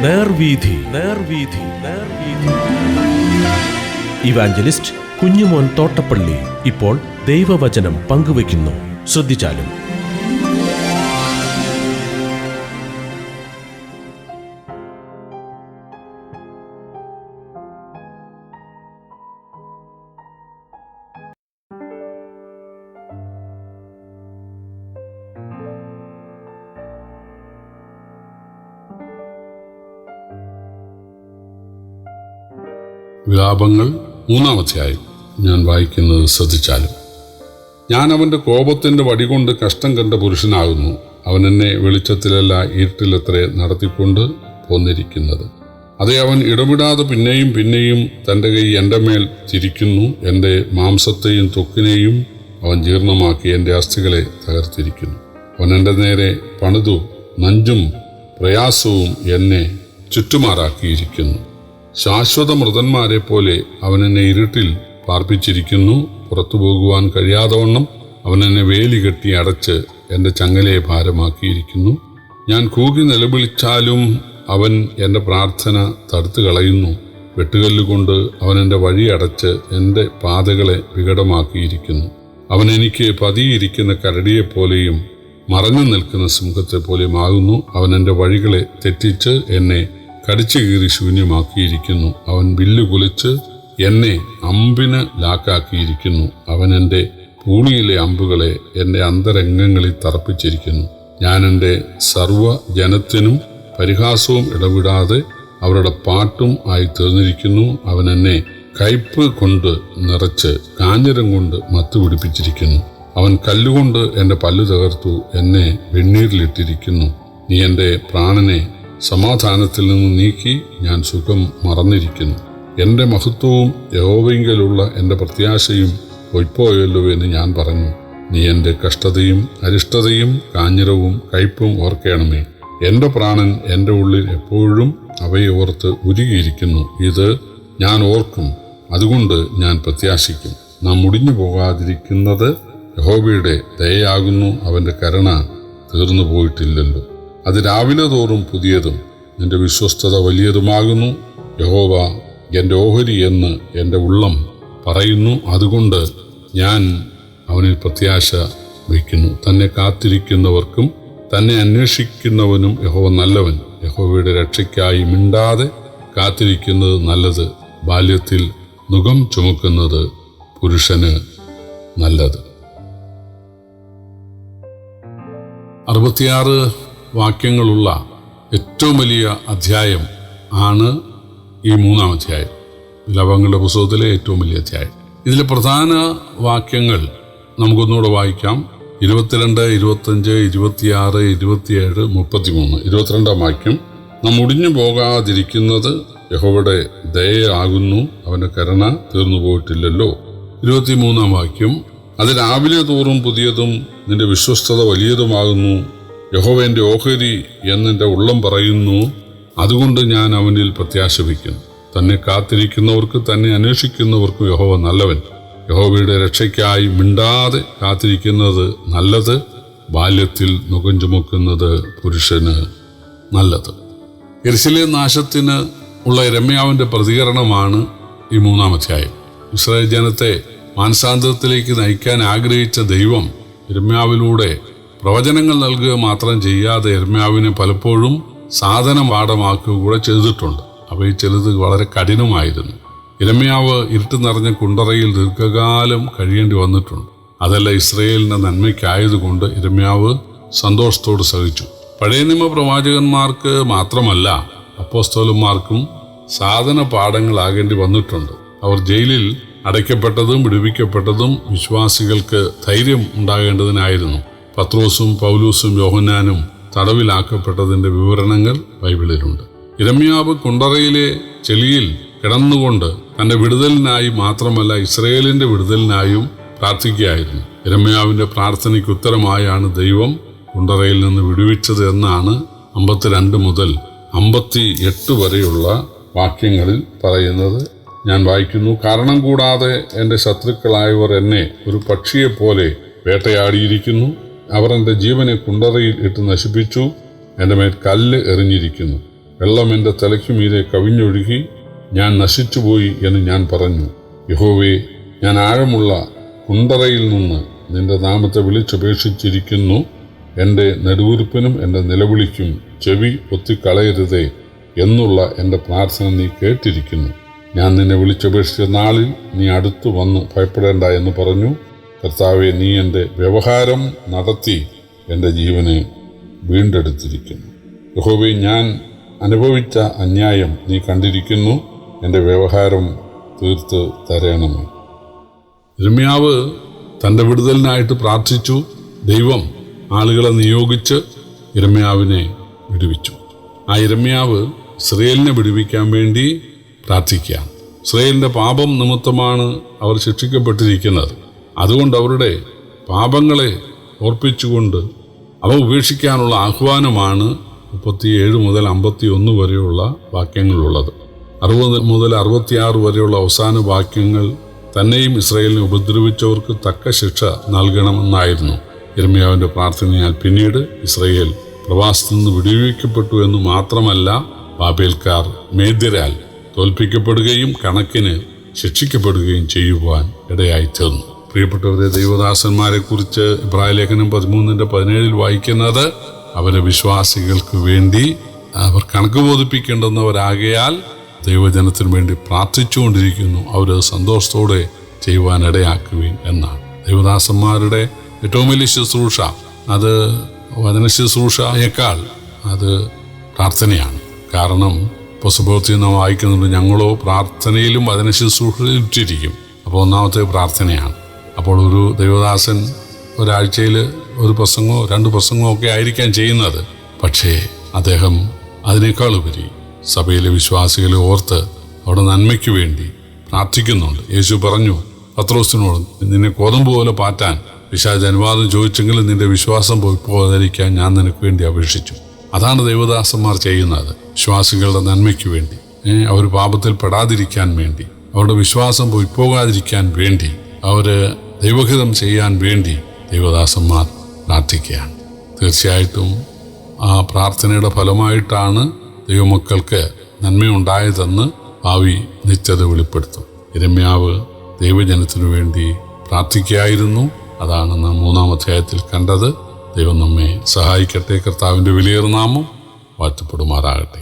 നേർവീഥി നേർവീഥി നേർവീഥി. Evangelist Kunjumon Thottappally ഇപ്പോൾ ദൈവവചനം പങ്കുവയ്ക്കുന്നു. ശ്രദ്ധിച്ചാലും. വിലാപങ്ങൾ 3-ാം അധ്യായം. ഞാൻ വായിക്കുന്നത് ശ്രദ്ധിച്ചാലും. ഞാൻ അവൻ്റെ കോപത്തിൻ്റെ വടികൊണ്ട് കഷ്ടം കണ്ട പുരുഷനാകുന്നു. അവൻ എന്നെ വെളിച്ചത്തിലല്ല ഇരുട്ടിലത്രേ നടത്തിക്കൊണ്ട് പോന്നിരിക്കുന്നത്. അതേ, അവൻ ഇടപെടാതെ പിന്നെയും പിന്നെയും തൻ്റെ കൈ എൻ്റെ മേൽ തിരിക്കുന്നു. എൻ്റെ മാംസത്തെയും ത്വക്കിനെയും അവൻ ജീർണമാക്കി എൻ്റെ അസ്ഥികളെ തകർത്തിരിക്കുന്നു. അവൻ എൻ്റെ നേരെ പണിതു നഞ്ചും പ്രയാസവും എന്നെ ചുറ്റുമാറാക്കിയിരിക്കുന്നു. ശാശ്വത മൃതന്മാരെ പോലെ അവൻ എന്നെ ഇരുട്ടിൽ പാർപ്പിച്ചിരിക്കുന്നു. പുറത്തു പോകുവാൻ കഴിയാതവണ്ണം അവൻ എന്നെ വേലി കെട്ടി അടച്ച് എൻ്റെ ചങ്ങലയെ ഭാരമാക്കിയിരിക്കുന്നു. ഞാൻ കൂകി നിലവിളിച്ചാലും അവൻ എൻ്റെ പ്രാർത്ഥന തടുത്തു കളയുന്നു. വെട്ടുകല്ലുകൊണ്ട് അവൻ എൻ്റെ വഴി അടച്ച് എൻ്റെ പാതകളെ വികടമാക്കിയിരിക്കുന്നു. അവൻ എനിക്ക് പതിയിരിക്കുന്ന കരടിയെപ്പോലെയും മറഞ്ഞു നിൽക്കുന്ന സിംഹത്തെപ്പോലെയും ആകുന്നു. അവൻ എൻ്റെ വഴികളെ തെറ്റിച്ച് എന്നെ കടിച്ചു കീറി ശൂന്യമാക്കിയിരിക്കുന്നു. അവൻ വില്ല് കുലിച്ച് എന്നെ അമ്പിന് ലാക്കാക്കിയിരിക്കുന്നു. അവൻ എൻ്റെ പൂണിയിലെ അമ്പുകളെ എൻ്റെ അന്തരംഗങ്ങളിൽ തറപ്പിച്ചിരിക്കുന്നു. ഞാൻ എൻ്റെ സർവ്വജനത്തിനും പരിഹാസവും ഇടവിടാതെ അവരുടെ പാട്ടും ആയി തീർന്നിരിക്കുന്നു. അവൻ എന്നെ കയ്പ് കൊണ്ട് നിറച്ച് കാഞ്ഞിരം കൊണ്ട് മത്തുപിടിപ്പിച്ചിരിക്കുന്നു. അവൻ കല്ലുകൊണ്ട് എൻ്റെ പല്ലു തകർത്തു എന്നെ വെണ്ണീരിലിട്ടിരിക്കുന്നു. നീ എൻ്റെ പ്രാണനെ സമാധാനത്തിൽ നിന്ന് നീക്കി ഞാൻ സുഖം മറന്നിരിക്കുന്നു. എൻ്റെ മഹത്വവും യഹോവയിങ്കലുള്ള എൻ്റെ പ്രത്യാശയും പൊയ്പോയല്ലോ എന്ന് ഞാൻ പറഞ്ഞു. നീ എൻ്റെ കഷ്ടതയും അരിഷ്ടതയും കാഞ്ഞിരവും കയ്പും ഓർക്കണമേ. എൻ്റെ പ്രാണൻ എൻ്റെ ഉള്ളിൽ എപ്പോഴും അവയെ ഓർത്ത് ഉരുകിയിരിക്കുന്നു. ഇത് ഞാൻ ഓർക്കും, അതുകൊണ്ട് ഞാൻ പ്രത്യാശിക്കും. നാം മുടിഞ്ഞു പോകാതിരിക്കുന്നത് യഹോവയുടെ ദയയാകുന്നു. അവൻ്റെ കരുണ തീർന്നു പോയിട്ടില്ലല്ലോ. അത് രാവിലെ തോറും പുതിയതും നിന്റെ വിശ്വസ്തത വലിയതുമാകുന്നു. യഹോവ എൻ്റെ ഓഹരി എന്ന് എൻ്റെ ഉള്ളം പറയുന്നു. അതുകൊണ്ട് ഞാൻ അവനിൽ പ്രത്യാശ വയ്ക്കുന്നു. തന്നെ കാത്തിരിക്കുന്നവർക്കും തന്നെ അന്വേഷിക്കുന്നവനും യഹോവ നല്ലവൻ. യഹോവയുടെ രക്ഷയ്ക്കായി മിണ്ടാതെ കാത്തിരിക്കുന്നത് നല്ലത്. ബാല്യത്തിൽ നുകം ചുമക്കുന്നത് പുരുഷന് നല്ലത്. 66 വാക്യങ്ങളുള്ള ഏറ്റവും വലിയ അധ്യായം ആണ് ഈ 3-ാം അധ്യായം. വിലാപങ്ങളുടെ പുസ്തകത്തിലെ ഏറ്റവും വലിയ അധ്യായം. ഇതിലെ പ്രധാന വാക്യങ്ങൾ നമുക്കൊന്നുകൂടെ വായിക്കാം. 22, 25, 26, 27, 33. 22-ാം വാക്യം, നാം മുടിഞ്ഞു പോകാതിരിക്കുന്നത് യഹോവയുടെ ദയയാകുന്നു. അവൻ്റെ കരുണ തീർന്നു പോയിട്ടില്ലല്ലോ. 23-ാം വാക്യം, അത് രാവിലെ തോറും പുതിയതും നിന്റെ വിശ്വസ്തത വലിയതുമാകുന്നു. യഹോവ എൻ്റെ ഓഹരി എന്നെൻ്റെ ഉള്ളം പറയുന്നു. അതുകൊണ്ട് ഞാൻ അവനിൽ പ്രത്യാശ വയ്ക്കുന്നു. തന്നെ കാത്തിരിക്കുന്നവർക്ക് തന്നെ അന്വേഷിക്കുന്നവർക്കും യഹോവ നല്ലവൻ. യഹോവയുടെ രക്ഷയ്ക്കായി മിണ്ടാതെ കാത്തിരിക്കുന്നത് നല്ലത്. ബാല്യത്തിൽ നുകം ചുമക്കുന്നത് പുരുഷന് നല്ലത്. യെരൂശലേം നാശത്തിന് ഉള്ള യിരെമ്യാവിൻ്റെ പ്രതികരണമാണ് ഈ 3-ാം അധ്യായം. ഇസ്രായേൽ ജനത്തെ മാനസാന്തരത്തിലേക്ക് നയിക്കാൻ ആഗ്രഹിച്ച ദൈവം യിരെമ്യാവിലൂടെ പ്രവചനങ്ങൾ നൽകുക മാത്രം ചെയ്യാതെ യിരെമ്യാവിനെ പലപ്പോഴും സാധന പാഠമാക്കുക കൂടെ ചെയ്തിട്ടുണ്ട്. അവയിൽ ചിലത് വളരെ കഠിനമായിരുന്നു. യിരെമ്യാവ് ഇരുട്ട് നിറഞ്ഞ കുണ്ടറയിൽ ദീർഘകാലം കഴിയേണ്ടി വന്നിട്ടുണ്ട്. അതെല്ലാം ഇസ്രായേലിൻ്റെ നന്മയ്ക്കായതുകൊണ്ട് യിരെമ്യാവ് സന്തോഷത്തോട് സഹിച്ചു. പഴയ നിയമ പ്രവാചകന്മാർക്ക് മാത്രമല്ല അപ്പോസ്തലന്മാർക്കും സാധന പാഠങ്ങളാകേണ്ടി വന്നിട്ടുണ്ട്. അവർ ജയിലിൽ അടയ്ക്കപ്പെട്ടതും വിടുവിക്കപ്പെട്ടതും വിശ്വാസികൾക്ക് ധൈര്യം ഉണ്ടാകേണ്ടതിനായിരുന്നു. പത്രോസും പൗലൂസും യോഹന്നാനും തടവിലാക്കപ്പെട്ടതിൻ്റെ വിവരണങ്ങൾ ബൈബിളിലുണ്ട്. യിരെമ്യാവ് കുണ്ടറയിലെ ചെളിയിൽ കിടന്നുകൊണ്ട് തൻ്റെ വിടുതലിനായി മാത്രമല്ല ഇസ്രായേലിൻ്റെ വിടുതലിനായും പ്രാർത്ഥിക്കുകയായിരുന്നു. യിരെമ്യാവിൻ്റെ പ്രാർത്ഥനയ്ക്ക് ഉത്തരമായാണ് ദൈവം കുണ്ടറയിൽ നിന്ന് വിടുവിച്ചത് എന്നാണ് 52 മുതൽ 58 വരെയുള്ള വാക്യങ്ങളിൽ പറയുന്നത്. ഞാൻ വായിക്കുന്നു, കാരണം കൂടാതെ എൻ്റെ ശത്രുക്കളായവർ എന്നെ ഒരു പക്ഷിയെപ്പോലെ വേട്ടയാടിയിരിക്കുന്നു. അവർ എൻ്റെ ജീവനെ കുണ്ടറയിൽ ഇട്ട് നശിപ്പിച്ചു. എൻ്റെ മേൽ കല്ല് എറിഞ്ഞിരിക്കുന്നു. വെള്ളം എൻ്റെ തലയ്ക്കു മീതെ കവിഞ്ഞൊഴുകി ഞാൻ നശിച്ചുപോയി എന്ന് ഞാൻ പറഞ്ഞു. യഹോവേ, ഞാൻ ആഴമുള്ള കുണ്ടറയിൽ നിന്ന് നിന്റെ നാമത്തെ വിളിച്ചപേക്ഷിച്ചിരിക്കുന്നു. എൻ്റെ നെടുവീർപ്പിനും എൻ്റെ നിലവിളിക്കും ചെവി ഒത്തിക്കളയരുതേ എന്നുള്ള എൻ്റെ പ്രാർത്ഥന നീ കേട്ടിരിക്കുന്നു. ഞാൻ നിന്നെ വിളിച്ചപേക്ഷിച്ച നാളിൽ നീ അടുത്തു വന്ന് ഭയപ്പെടേണ്ട എന്ന് പറഞ്ഞു. കർത്താവെ, നീ എൻ്റെ വ്യവഹാരം നടത്തി എൻ്റെ ജീവനെ വീണ്ടെടുത്തിരിക്കുന്നു. യഹോവേ, ഞാൻ അനുഭവിച്ച അന്യായം നീ കണ്ടിരിക്കുന്നു. എൻ്റെ വ്യവഹാരം തീർത്ത് തരണമേ. യിരെമ്യാവ് തൻ്റെ വിടുതലിനായിട്ട് പ്രാർത്ഥിച്ചു. ദൈവം ആളുകളെ നിയോഗിച്ച് യിരെമ്യാവിനെ വിടുവിച്ചു. ആ യിരെമ്യാവ് ഇസ്രായേലിനെ വിടുവിക്കാൻ വേണ്ടി പ്രാർത്ഥിക്കുകയാണ്. ഇസ്രായേലിൻ്റെ പാപം നിമിത്തമാണ് അവർ ശിക്ഷിക്കപ്പെട്ടിരിക്കുന്നത്. അതുകൊണ്ട് അവരുടെ പാപങ്ങളെ ഓർപ്പിച്ചുകൊണ്ട് അവ ഉപേക്ഷിക്കാനുള്ള ആഹ്വാനമാണ് 37 മുതൽ 51 വരെയുള്ള വാക്യങ്ങളുള്ളത്. 60 മുതൽ 66 വരെയുള്ള അവസാന വാക്യങ്ങൾ തന്നെയും ഇസ്രായേലിനെ ഉപദ്രവിച്ചവർക്ക് തക്ക ശിക്ഷ നൽകണമെന്നായിരുന്നു. യിരെമ്യാവിൻ്റെ പ്രാർത്ഥനയാൽ പിന്നീട് ഇസ്രായേൽ പ്രവാസത്തിൽ നിന്ന് വിടുവിക്കപ്പെട്ടു എന്ന് മാത്രമല്ല, ബാബേൽക്കാർ മേദ്യരാൽ തോൽപ്പിക്കപ്പെടുകയും കണക്കിന് ശിക്ഷിക്കപ്പെടുകയും ചെയ്യുവാൻ ഇടയായി തീർന്നു. പ്രിയപ്പെട്ടവരെ, ദൈവദാസന്മാരെ കുറിച്ച് ഇബ്രായ ലേഖനം 13:17 വായിക്കുന്നത്, അവരെ വിശ്വാസികൾക്ക് വേണ്ടി അവർ കണക്ക് ബോധിപ്പിക്കേണ്ടുന്നവരാകയാൽ ദൈവജനത്തിന് വേണ്ടി പ്രാർത്ഥിച്ചുകൊണ്ടിരിക്കുന്നു. അവരത് സന്തോഷത്തോടെ ചെയ്യുവാൻ ഇടയാക്കുവിൻ എന്നാണ്. ദൈവദാസന്മാരുടെ ഏറ്റവും വലിയ ശുശ്രൂഷ അത് വചന ശുശ്രൂഷയേക്കാൾ അത് പ്രാർത്ഥനയാണ്. കാരണം പുസ്തകത്തിൽ നാം വായിക്കുന്നുണ്ട്, ഞങ്ങളോ പ്രാർത്ഥനയിലും വചന ശുശ്രൂഷയിലും ഇട്ടിരിക്കും. അപ്പോൾ ഒന്നാമത്തെ പ്രാർത്ഥനയാണ്. അപ്പോൾ ഒരു ദൈവദാസൻ ഒരാഴ്ചയിൽ ഒരു പ്രസംഗമോ 2 പ്രസംഗമോ ഒക്കെ ആയിരിക്കാം ചെയ്യുന്നത്. പക്ഷേ അദ്ദേഹം അതിനേക്കാൾ ഉപരി സഭയിലെ വിശ്വാസികളെ ഓർത്ത് അവിടെ നന്മയ്ക്ക് വേണ്ടി പ്രാർത്ഥിക്കുന്നുണ്ട്. യേശു പറഞ്ഞു പത്രോസിനോട്, നിന്നെ കോതമ്പ് പോലെ പാറ്റാൻ പിശാച് അനുവാദം ചോദിച്ചെങ്കിലും നിന്റെ വിശ്വാസം പോകാതിരിക്കാൻ ഞാൻ നിനക്ക് വേണ്ടി അപേക്ഷിച്ചു. അതാണ് ദൈവദാസന്മാർ ചെയ്യുന്നത്. വിശ്വാസികളുടെ നന്മയ്ക്ക് വേണ്ടി, അവർ പാപത്തിൽ പെടാതിരിക്കാൻ വേണ്ടി, അവരുടെ വിശ്വാസം പോകാതിരിക്കാൻ വേണ്ടി, അവർ ദൈവഹിതം ചെയ്യാൻ വേണ്ടി ദൈവദാസന്മാർ പ്രാർത്ഥിക്കുകയാണ്. തീർച്ചയായിട്ടും ആ പ്രാർത്ഥനയുടെ ഫലമായിട്ടാണ് ദൈവമക്കൾക്ക് നന്മയുണ്ടായതെന്ന് ഭാവി നിത്യത വെളിപ്പെടുത്തും. യിരെമ്യാവ് ദൈവജനത്തിനു വേണ്ടി പ്രാർത്ഥിക്കുകയായിരുന്നു. അതാണ് നാം 3-ാം അധ്യായത്തിൽ കണ്ടത്. ദൈവം നമ്മെ സഹായിക്കട്ടെ. കർത്താവിൻ്റെ വിലയേറിയ നാമം വാഴ്ത്തപ്പെടുമാറാകട്ടെ.